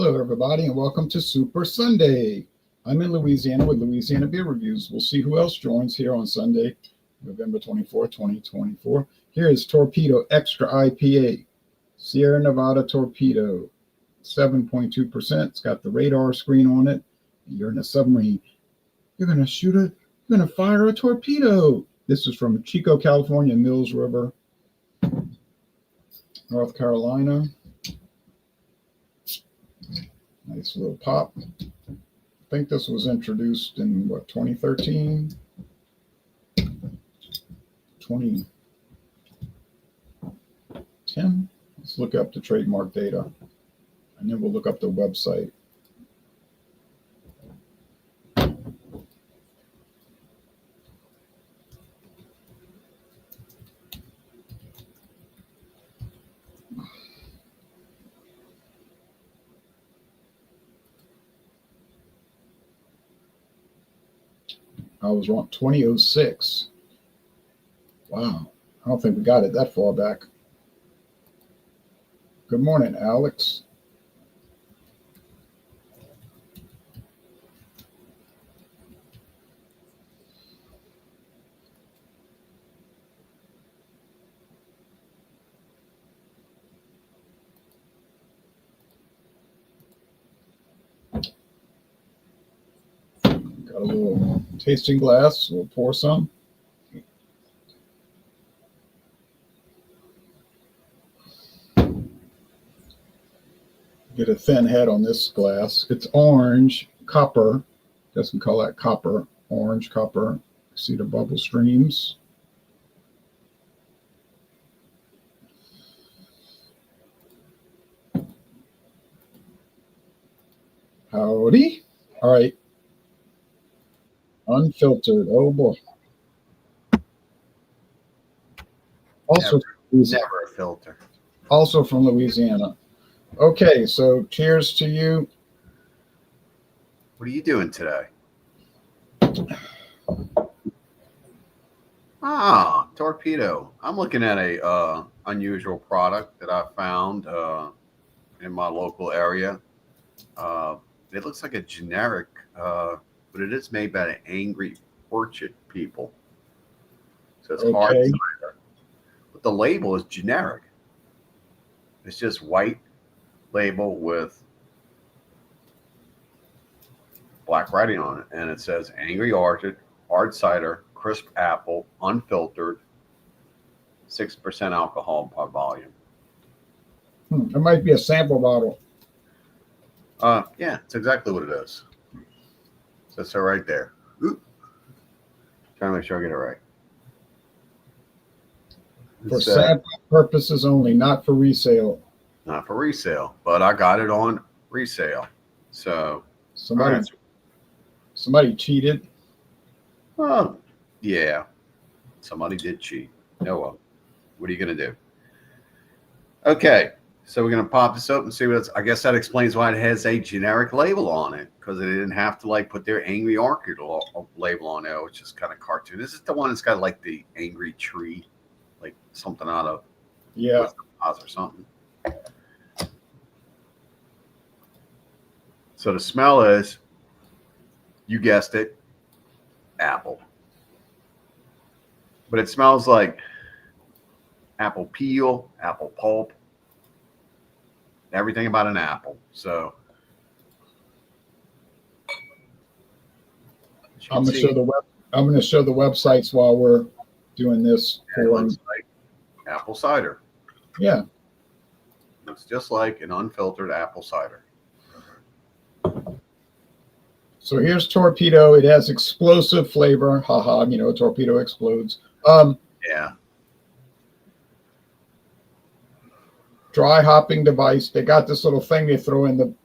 Hello, everybody, and welcome to Super Sunday. I'm in Louisiana with Louisiana Beer Reviews. We'll see who else joins here on Sunday, November 24th, 2024. Here is Torpedo Extra IPA, Sierra Nevada Torpedo, 7.2%. It's got the radar screen on it. You're in a submarine. You're going to fire a torpedo. This is from Chico, California, Mills River, North Carolina. Nice little pop. I think this was introduced in, 2013? 2010? Let's look up the trademark data, and then we'll look up the website. I was wrong. 2006. Wow. I don't think we got it that far back. Good morning, Alex. Got a little tasting glass. We'll pour some. Get a thin head on this glass. It's orange, copper. Guess we call that copper. Orange, copper. See the bubble streams. Howdy. All right. Unfiltered. Oh boy. Also, never a filter. Also from Louisiana. Okay, so cheers to you. What are you doing today? Torpedo. I'm looking at a unusual product that I found in my local area. It looks like a generic, but it is made by the Angry Orchard people. So it's hard cider. But the label is generic. It's just white label with black writing on it, and it says Angry Orchard, hard cider, crisp apple, unfiltered, 6% alcohol by volume. It might be a sample bottle. Yeah, it's exactly what it is. So it's right there. Ooh. Trying to make sure I get it right. For sample purposes only, not for resale. Not for resale, but I got it on resale. So somebody cheated. Oh, yeah. Somebody did cheat. No, well, what are you going to do? Okay, so we're going to pop this open and see what it's. I guess that explains why it has a generic label on it, because they didn't have to put their Angry Orchard label on there, which is kind of cartoon. This is the one that's got the angry tree, something out of Oz or something. So the smell is, you guessed it, apple. But it smells like apple peel, apple pulp, everything about an apple. So I'm going to show the websites while we're doing this. It looks like apple cider. Yeah. Looks just like an unfiltered apple cider. So here's Torpedo. It has explosive flavor. Haha, torpedo explodes. Yeah. Dry hopping device. They got this little thing they throw in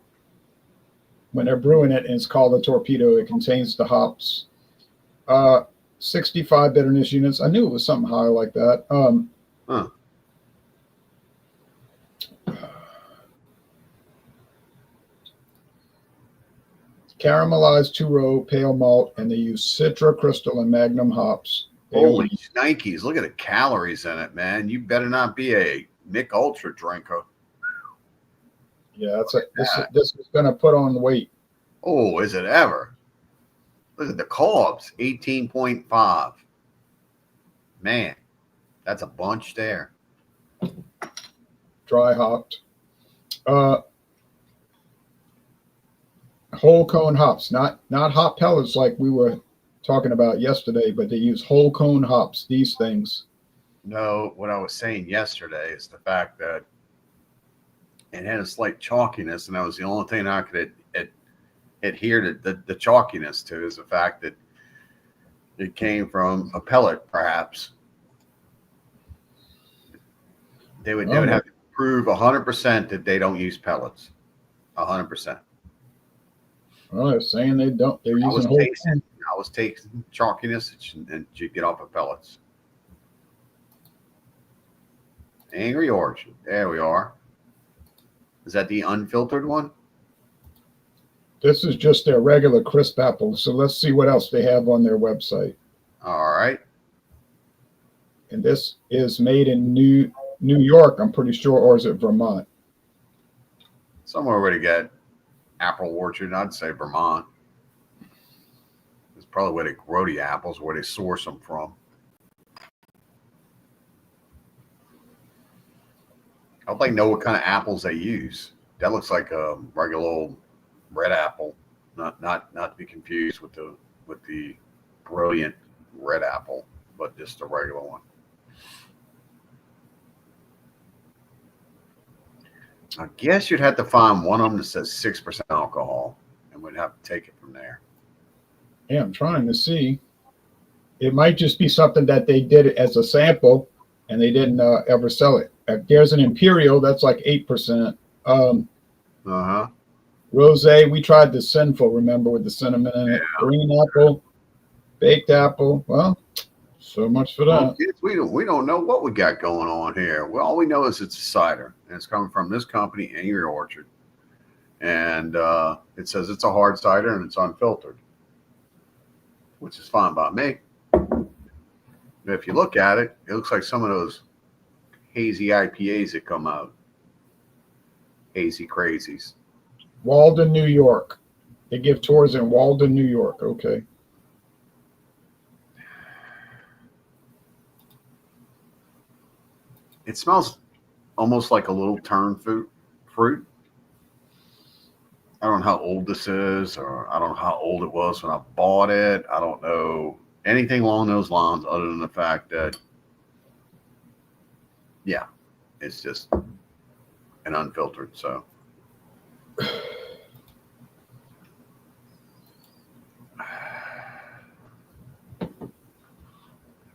when they're brewing it, and it's called a torpedo. It contains the hops. 65 bitterness units. I knew it was something high like that. Caramelized two-row pale malt, and they use Citra, Crystal, and Magnum hops. Holy shnikes. Look at the calories in it, man. You better not be a Mick Ultra drinker. Yeah, this is going to put on the weight. Oh, is it ever? Look at the carbs, 18.5. Man, that's a bunch there. Dry hopped. Whole cone hops, not hop pellets like we were talking about yesterday, but they use whole cone hops, these things. No, what I was saying yesterday is the fact that it had a slight chalkiness, and that was the only thing I could adhere to the chalkiness to, is the fact that it came from a pellet, perhaps. They would have to prove 100% that they don't use pellets. 100%. Well, they're saying they don't. They're using whole cone. I was tasting chalkiness, and you get off of pellets. Angry Orchard. There we are. Is that the unfiltered one? This is just their regular crisp apple. So let's see what else they have on their website. All right. And this is made in New York, I'm pretty sure, or is it Vermont? Somewhere where to get apple orchard, I'd say Vermont. It's probably where they grow the apples, where they source them from. I'd like to know what kind of apples they use. That looks like a regular old red apple, not to be confused with the brilliant red apple, but just a regular one. I guess you'd have to find one of them that says 6% alcohol, and we'd have to take it from there. Yeah, I'm trying to see. It might just be something that they did as a sample, and they didn't ever sell it. There's an Imperial that's like 8%. Rosé, we tried the Sinful, remember, with the cinnamon in it. Green apple, baked apple. Well, so much for that. Well, we don't know what we got going on here. Well, all we know is it's a cider, and it's coming from this company, Angry Orchard, and it says it's a hard cider and it's unfiltered, which is fine by me. But if you look at it, it looks like some of those hazy IPAs that come out. Hazy crazies. Walden, New York. They give tours in Walden, New York. Okay. It smells almost like a little tern fruit. I don't know how old this is, or I don't know how old it was when I bought it. I don't know anything along those lines other than the fact that, yeah, it's just an unfiltered. So are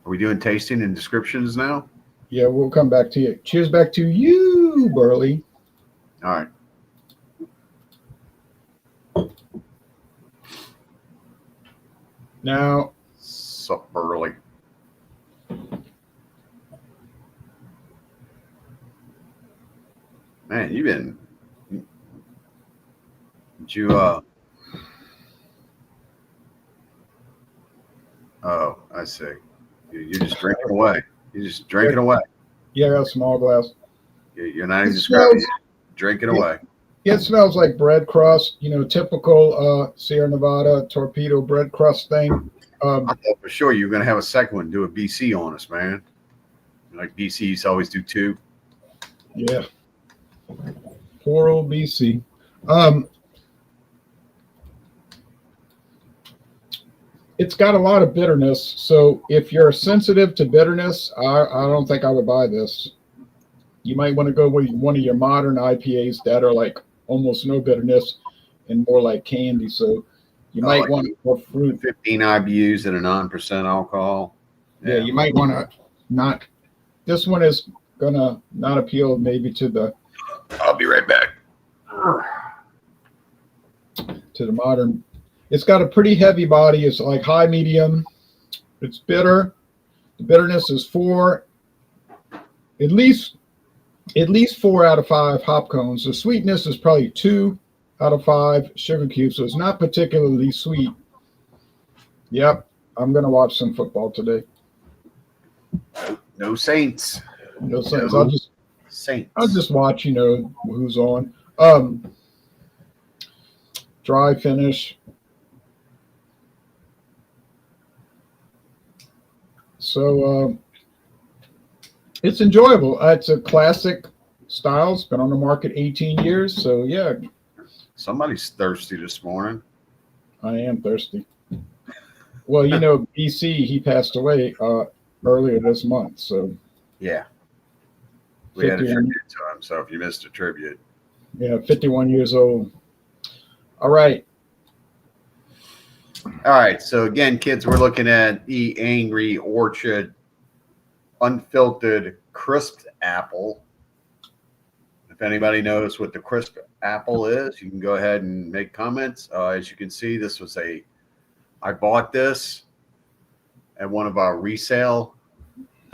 we doing tasting and descriptions now? Yeah, we'll come back to you. Cheers back to you, Burley. All right. Now, sup, Burley. Man, did you oh, I see. You're just drinking away. You're just drinking away. Yeah, I got a small glass. You're not even describing it. Drinking away. It smells like bread crust, typical Sierra Nevada torpedo bread crust thing. I thought for sure you were going to have a second one, do a BC on us, man. Like BCs always do two. Yeah. Poor old BC. It's got a lot of bitterness. So if you're sensitive to bitterness, I don't think I would buy this. You might want to go with one of your modern IPAs that are like almost no bitterness and more like candy. So you might like want more fruit. 15 IBUs at a 9% alcohol. Yeah, you might want to not. This one is gonna not appeal maybe to the. I'll be right back. To the modern. It's got a pretty heavy body. It's like high medium. It's bitter. The bitterness is 4, at least 4 out of 5 hop cones. The sweetness is probably 2 out of 5 sugar cubes. So it's not particularly sweet. Yep, I'm gonna watch some football today. No Saints. No Saints. No Saints. I'll just watch. Who's on. Dry finish. So it's enjoyable. It's a classic style. It's been on the market 18 years. So yeah, Somebody's thirsty this morning. I am thirsty. Well, BC, he passed away earlier this month. So Yeah. We had a 51, tribute to him. So if you missed a tribute. yeah, 51 years old. All right. All right. So again, kids, we're looking at the Angry Orchard unfiltered crisped apple. If anybody knows what the crisp apple is, you can go ahead and make comments. As you can see, I bought this at one of our resale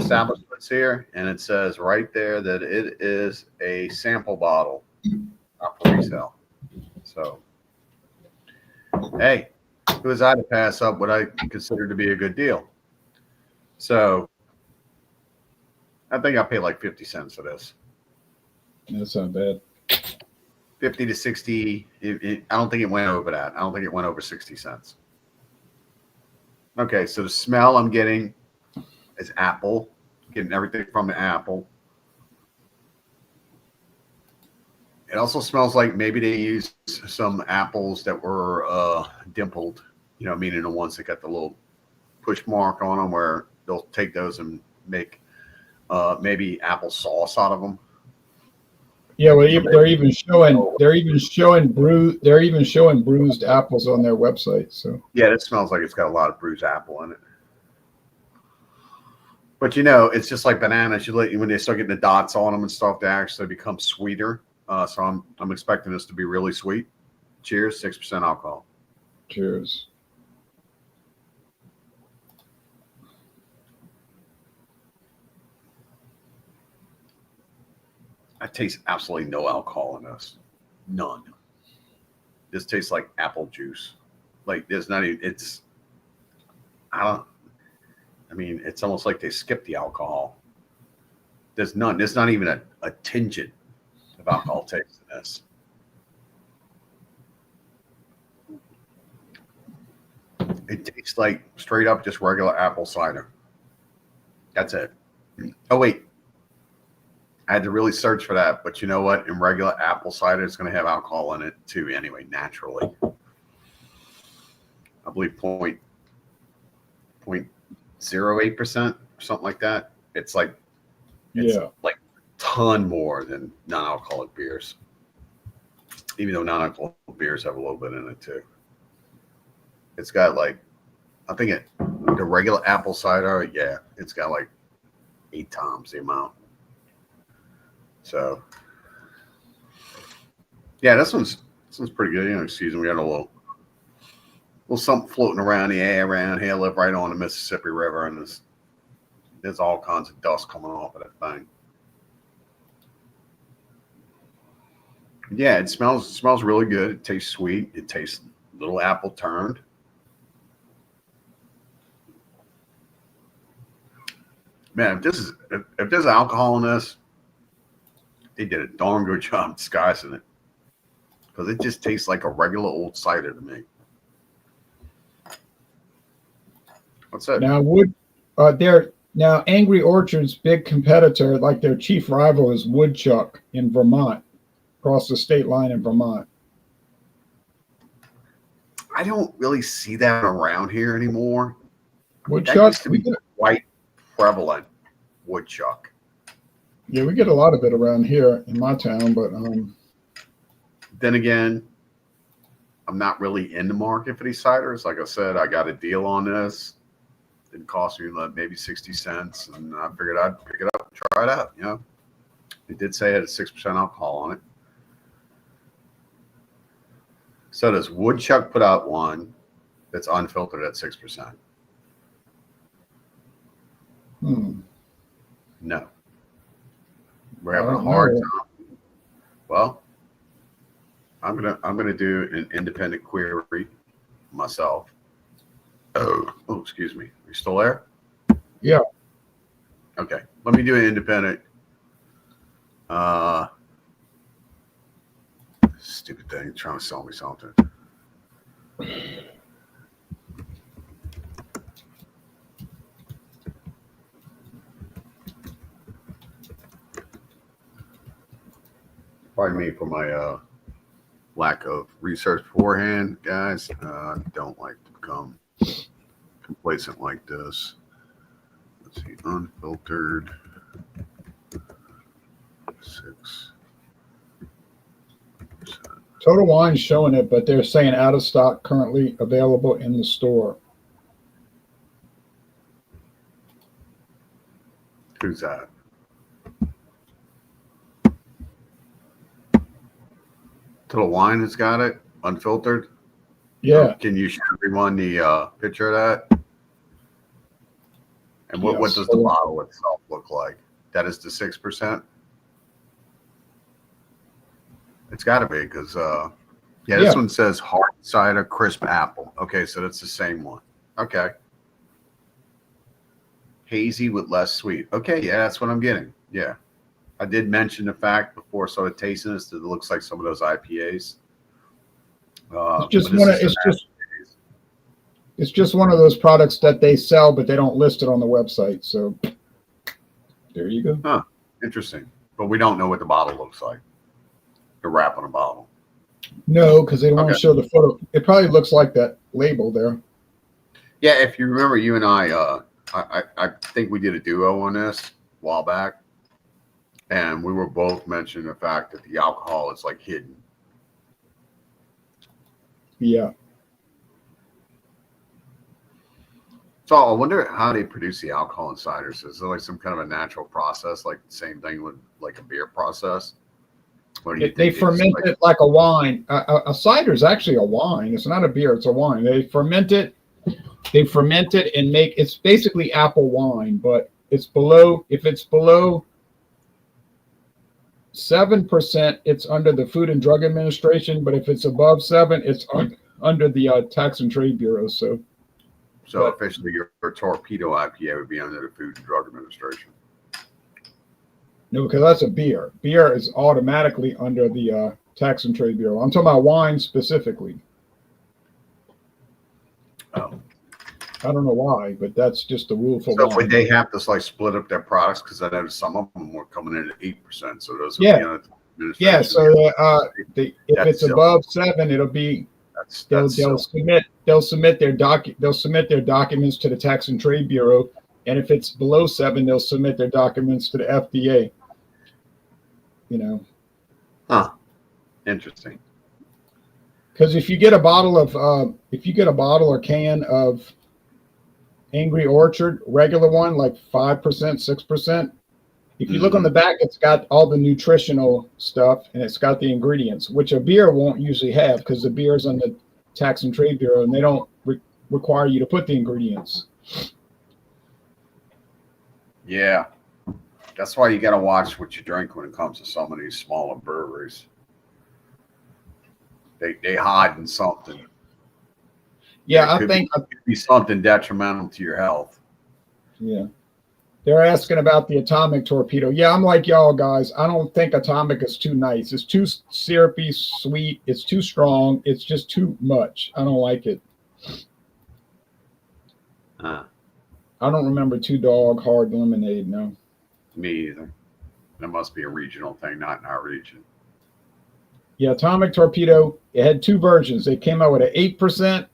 establishments here, and it says right there that it is a sample bottle, not for resale. So, hey, who was I to pass up what I consider to be a good deal? So, I think I paid like 50 cents for this. That's not bad. 50 to 60. I don't think it went over that. I don't think it went over 60 cents. Okay, so the smell I'm getting is apple. Getting everything from the apple. It also smells like maybe they used some apples that were dimpled, meaning the ones that got the little push mark on them, where they'll take those and make maybe apple sauce out of them. Yeah, well, they're even showing bruised apples on their website. So yeah, it smells like it's got a lot of bruised apple in it. But it's just like bananas. When they start getting the dots on them and stuff, they actually become sweeter. So I'm expecting this to be really sweet. Cheers, 6% alcohol. Cheers. I taste absolutely no alcohol in this. None. This tastes like apple juice. Like there's not even, it's almost like they skipped the alcohol. There's none. There's not even a tinge of alcohol taste in this. It tastes like straight up just regular apple cider. That's it. Oh, wait. I had to really search for that. But you know what? In regular apple cider, it's going to have alcohol in it too anyway, naturally. I believe 0.08%, something like that. It's like a ton more than non-alcoholic beers. Even though non-alcoholic beers have a little bit in it too. It's got the regular apple cider, it's got like 8 times the amount. So yeah, this one's pretty good. Season, we got a little something floating around the air around here. I live right on the Mississippi River, and there's all kinds of dust coming off of that thing. Yeah, it smells really good. It tastes sweet. It tastes a little apple turned. Man, if there's alcohol in this, they did a darn good job disguising it, because it just tastes like a regular old cider to me. What's that? Now Angry Orchard's big competitor, like their chief rival, is Woodchuck in Vermont, across the state line in Vermont. I don't really see that around here anymore. Woodchuck, that used to be quite prevalent. Woodchuck. Yeah, we get a lot of it around here in my town, but then again, I'm not really in the market for these ciders. Like I said, I got a deal on this. Didn't cost me maybe 60 cents, and I figured I'd pick it up and try it out. It did say it had 6% alcohol on it. So does Woodchuck put out one that's unfiltered at 6%? No. We're having a hard time. Well, I'm gonna do an independent query myself. Oh, excuse me. Are you still there? Yeah. Okay. Let me do an independent Stupid thing, trying to sell me something. Pardon me for my lack of research beforehand, guys. I don't like to become complacent like this. Let's see, unfiltered 6%. Total Wine's showing it, but they're saying out of stock, currently available in the store. Who's that? Total Wine has got it unfiltered. Yeah. Can you show everyone the picture of that? And what does the bottle itself look like? That is the 6%. It's got to be because this one says hard cider crisp apple. Okay, so that's the same one. Okay. Hazy with less sweet. Okay, yeah, that's what I'm getting. Yeah. I did mention the fact before I started tasting this that it looks like some of those IPAs. It's just one of those products that they sell, but they don't list it on the website. So there you go. Huh. Interesting. But we don't know what the bottle looks like. The wrap on a bottle. No, because they don't want to show the photo. It probably looks like that label there. Yeah, if you remember, you and I think we did a duo on this a while back. And we were both mentioning the fact that the alcohol is like hidden. Yeah. So I wonder how they produce the alcohol in ciders. Is there like some kind of a natural process, like the same thing with like a beer process? Or do you They ferment it like a wine. A cider is actually a wine. It's not a beer. It's a wine. They ferment it. And make it's basically apple wine, but it's below. If it's below 7%, it's under the Food and Drug Administration. But if it's above 7, it's under the Tax and Trade Bureau. So officially, your torpedo IPA would be under the Food and Drug Administration. No, because that's a beer. Beer is automatically under the Tax and Trade Bureau. I'm talking about wine specifically. Oh. I don't know why, but that's just the rule for wine. So would they have to like split up their products? Because I know some of them were coming in at 8%. So those would be under the administration. Yeah, so if it's above 7, it'll be they'll submit their documents to the Tax and Trade Bureau, and if it's below 7, they'll submit their documents to the FDA. You know. Huh. Interesting. Because if you get a bottle or can of Angry Orchard, regular one, like 5%, 6%, if you look on the back, it's got all the nutritional stuff and it's got the ingredients, which a beer won't usually have because the beer is on the Tax and Trade Bureau and they don't require you to put the ingredients. Yeah. That's why you got to watch what you drink when it comes to some of these smaller breweries. They hide in something. Yeah, I think it could be something detrimental to your health. Yeah. They're asking about the atomic torpedo. Yeah, I'm like y'all guys. I don't think atomic is too nice. It's too syrupy, sweet. It's too strong. It's just too much. I don't like it. I don't remember Two Dog Hard Lemonade, no. Me either. That must be a regional thing, not in our region. Yeah, atomic torpedo, it had 2 versions. They came out with an 8%,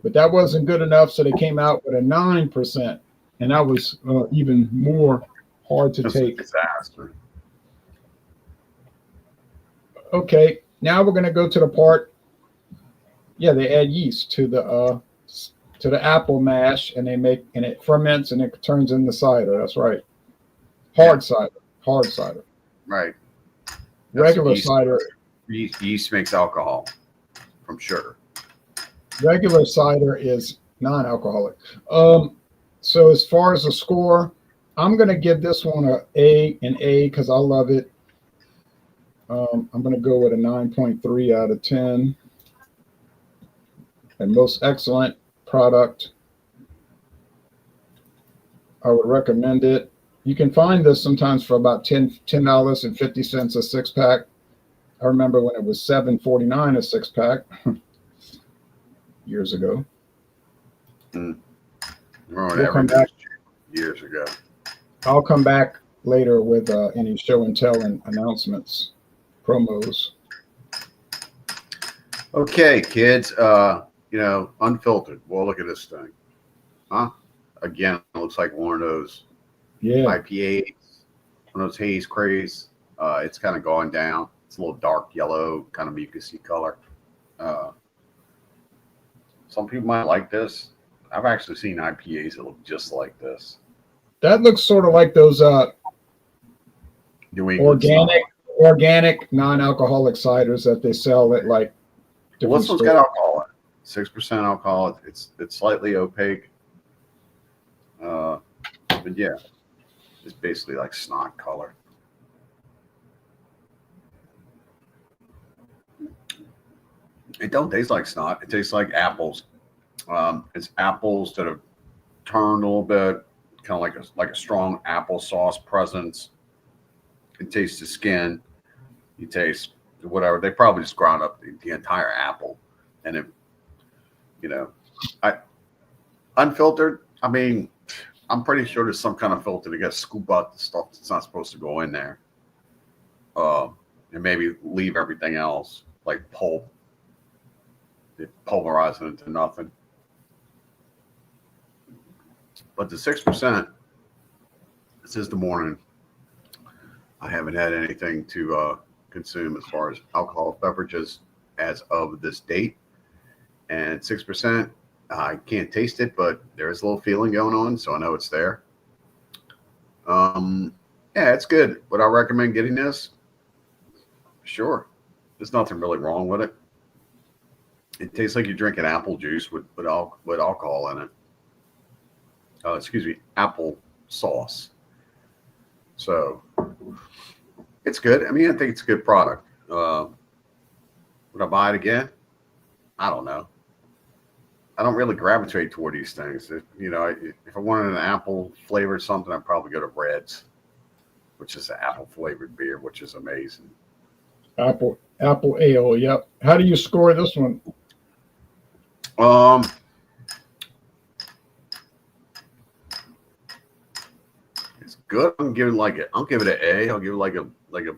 but that wasn't good enough, so they came out with a 9%. And that was even more hard to take. A disaster. Okay, now we're going to go to the part. Yeah, they add yeast to the apple mash, and it ferments and it turns into cider. That's right. Hard cider. Right. Regular cider. Yeast makes alcohol from sugar. Regular cider is non-alcoholic. So as far as the score, I'm going to give this one an A because I love it. I'm going to go with a 9.3 out of 10. And most excellent product. I would recommend it. You can find this sometimes for about $10.50 a 6-pack. I remember when it was $7.49 a 6-pack years ago. Remember We'll come back years ago. I'll come back later with any show and tell and announcements, promos. Okay, kids. Unfiltered. Well, look at this thing. Huh? Again, it looks like one of those IPAs, one of those haze craze. It's kind of going down. It's a little dark yellow, kind of mucusy color. Some people might like this. I've actually seen IPAs that look just like this. That looks sort of like those New England organic non-alcoholic ciders that they sell at like. Well, this one's got alcohol in it. 6% alcohol. It's slightly opaque. But yeah, it's basically like snot color. It don't taste like snot. It tastes like apples. It's apples that have turned a little bit, kind of like a strong applesauce presence. It tastes the skin. You taste whatever. They probably just ground up the entire apple, and it, unfiltered. I mean, I'm pretty sure there's some kind of filter to get scoop out the stuff that's not supposed to go in there, and maybe leave everything else like pulp. They pulverize it into nothing. But the 6%, this is the morning. I haven't had anything to consume as far as alcoholic beverages as of this date. And 6%, I can't taste it, but there's a little feeling going on, so I know it's there. Yeah, it's good. Would I recommend getting this? Sure. There's nothing really wrong with it. It tastes like you're drinking apple juice with alcohol in it. Apple sauce. So it's good. I mean, I think it's a good product. Would I buy it again? I don't know. I don't really gravitate toward these things. If I wanted an apple flavored something, I'd probably go to Red's, which is an apple flavored beer, which is amazing. Apple ale. Yep. How do you score this one? It's good. I'll give it an A. I'll give it like a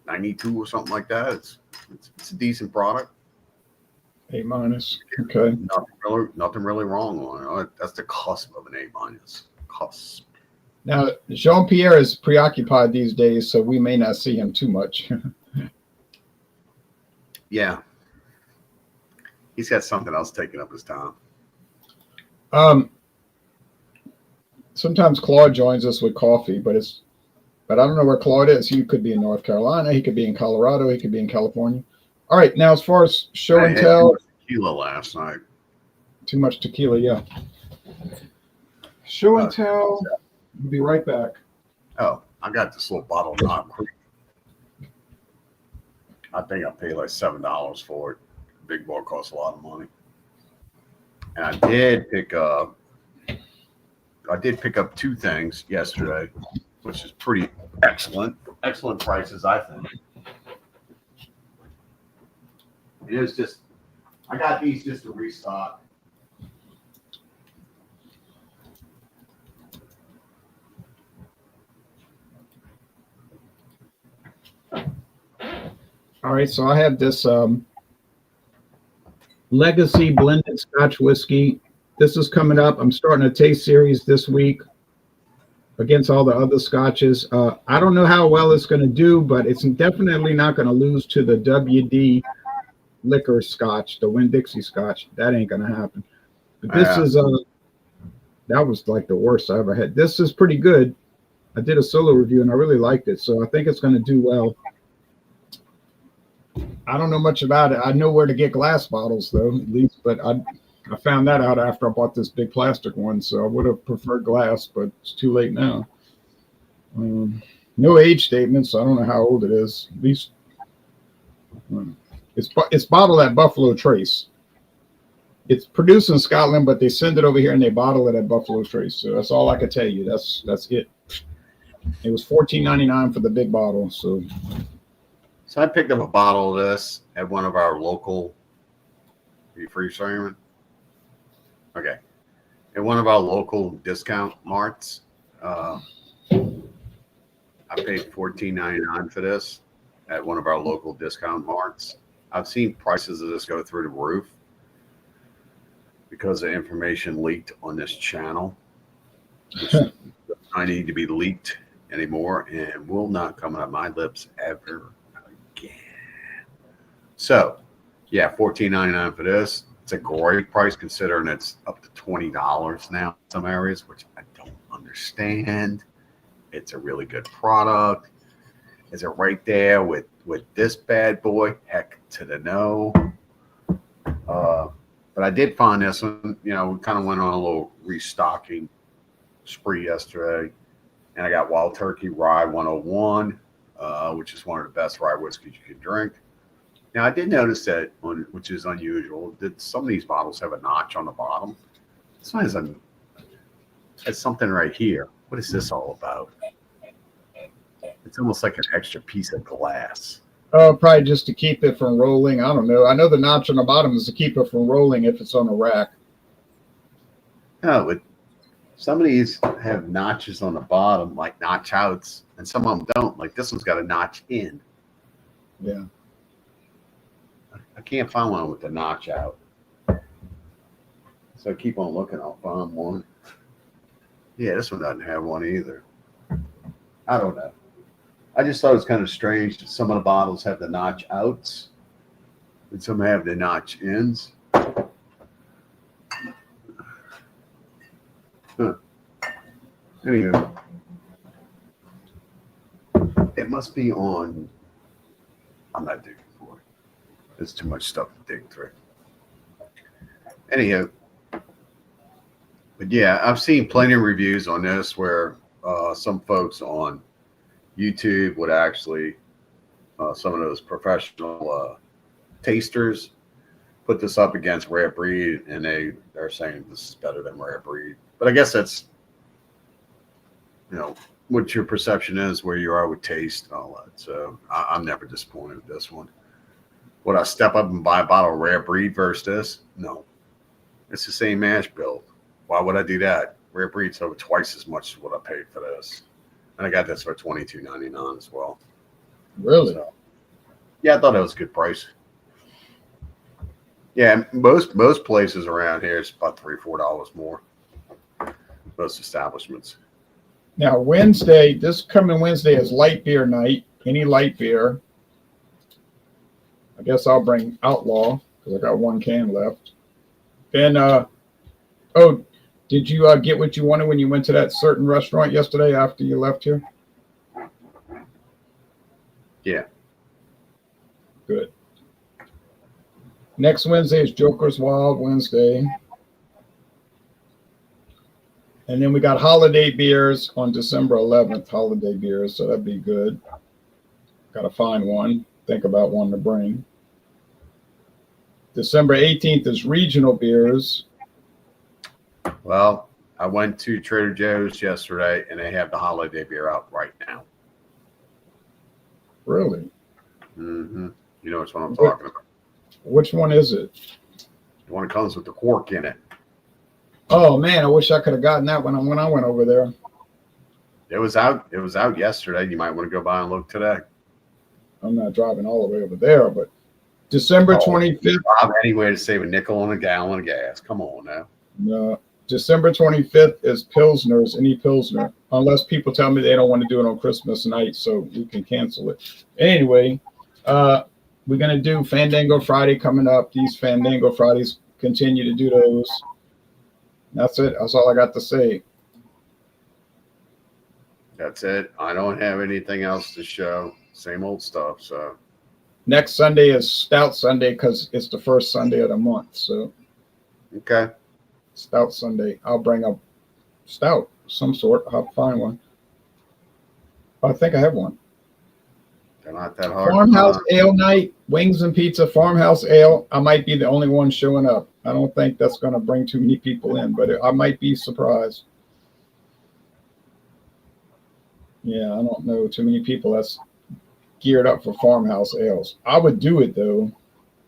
92 or something like that. It's a decent product. A-. Okay. Nothing really wrong on it. That's the cusp of an A-. Cusp. Now, Jean-Pierre is preoccupied these days, so we may not see him too much. Yeah. He's got something else taking up his time. Sometimes Claude joins us with coffee, but I don't know where Claude is. He could be in North Carolina. He could be in Colorado. He could be in California. All right. Now, as far as show and tell. Too much tequila last night. Too much tequila, yeah. Show and tell. We'll be right back. Oh, I got this little bottle of Knob Creek. I think I paid like $7 for it. Big boy costs a lot of money. And I did pick up 2 things yesterday, which is pretty excellent. Excellent prices, I think. It was just, I got these just to restock. All right, so I have this Legacy blended Scotch whiskey. This is coming up. I'm starting a taste series this week against all the other Scotches. I don't know how well it's going to do, but it's definitely not going to lose to the WD liquor Scotch, the Winn-Dixie Scotch. That ain't going to happen. But this is that was like the worst I ever had. This is pretty good. I did a solo review and I really liked it, so I think it's going to do well. I don't know much about it. I know where to get glass bottles, though, at least. But I found that out after I bought this big plastic one. So I would have preferred glass, but it's too late now. No age statement, so I don't know how old it is. At least it's bottled at Buffalo Trace. It's produced in Scotland, but they send it over here and they bottle it at Buffalo Trace. So that's all I can tell you. That's it. It was $14.99 for the big bottle. So So I picked up a bottle of this at one of our local. Are you free, Simon? Okay. At one of our local discount marts. I paid $14.99 for this at one of our local discount marts. I've seen prices of this go through the roof because of information leaked on this channel, which I need to be leaked anymore and will not come out of my lips ever again. So, yeah, $14.99 for this. It's a great price considering it's up to $20 now in some areas, which I don't understand. It's a really good product. Is it right there with this bad boy? Heck to the no. But I did find this one. You know, we kind of went on a little restocking spree yesterday, and I got Wild Turkey Rye 101, which is one of the best rye whiskeys you can drink. Now, I did notice that, which is unusual, that some of these bottles have a notch on the bottom. This one has something right here. What is this all about? It's almost like an extra piece of glass. Oh, probably just to keep it from rolling. I don't know. I know the notch on the bottom is to keep it from rolling if it's on a rack. No, but some of these have notches on the bottom, like notch outs, and some of them don't. Like this one's got a notch in. Yeah. I can't find one with the notch out. So keep on looking. I'll find one. Yeah, this one doesn't have one either. I don't know. I just thought it was kind of strange that some of the bottles have the notch outs and some have the notch ins. Huh. Anyway, it must be on. I'm not digging for it. There's too much stuff to dig through. Anyhow, but yeah, I've seen plenty of reviews on this where some folks on YouTube would actually, some of those professional tasters put this up against Rare Breed, and they're saying this is better than Rare Breed. But I guess that's, you know, what your perception is, where you are with taste and all that. So I'm never disappointed with this one. Would I step up and buy a bottle of Rare Breed versus this? No. It's the same mash bill. Why would I do that? Rare Breed's over twice as much as what I paid for this. And I got this for $22.99 as well. Really? So, yeah, I thought that was a good price. Yeah, most places around here is about $3-4 more. Most establishments. Now, this coming Wednesday is light beer night. Any light beer. I guess I'll bring Outlaw because I got one can left. Then, did you get what you wanted when you went to that certain restaurant yesterday after you left here? Yeah. Good. Next Wednesday is Joker's Wild Wednesday. And then we got holiday beers on December 11th, holiday beers, so that'd be good. Got to find one, think about one to bring. December 18th is regional beers. Well, I went to Trader Joe's yesterday, and they have the holiday beer out right now. Really? Mm-hmm. You know which one I'm talking about. Which one is it? The one that comes with the cork in it. Oh, man, I wish I could have gotten that one when I went over there. It was out yesterday. You might want to go by and look today. I'm not driving all the way over there, but December 25th. Rob anyway to save a nickel on a gallon of gas. Come on now. No, December 25th is Pilsners, any Pilsner, unless people tell me they don't want to do it on Christmas night, so we can cancel it. Anyway, we're going to do Fandango Friday coming up. These Fandango Fridays, continue to do those. That's it. That's all I got to say. That's it. I don't have anything else to show. Same old stuff. So next Sunday is Stout Sunday because it's the first Sunday of the month. So okay. Stout Sunday. I'll bring a stout, some sort. I'll find one. I think I have one. They're not that hard. Farmhouse Ale Night, wings and pizza, Farmhouse Ale. I might be the only one showing up. I don't think that's going to bring too many people in, but I might be surprised. Yeah, I don't know too many people. geared up for farmhouse ales. I would do it though.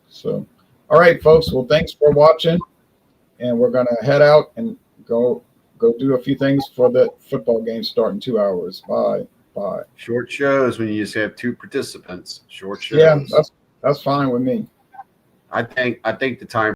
So, all right, folks. Well, thanks for watching, and we're gonna head out and go do a few things for the football game starting 2 hours. Bye. Bye. Short shows when you just have 2 participants. Short shows. Yeah, that's fine with me. I think the time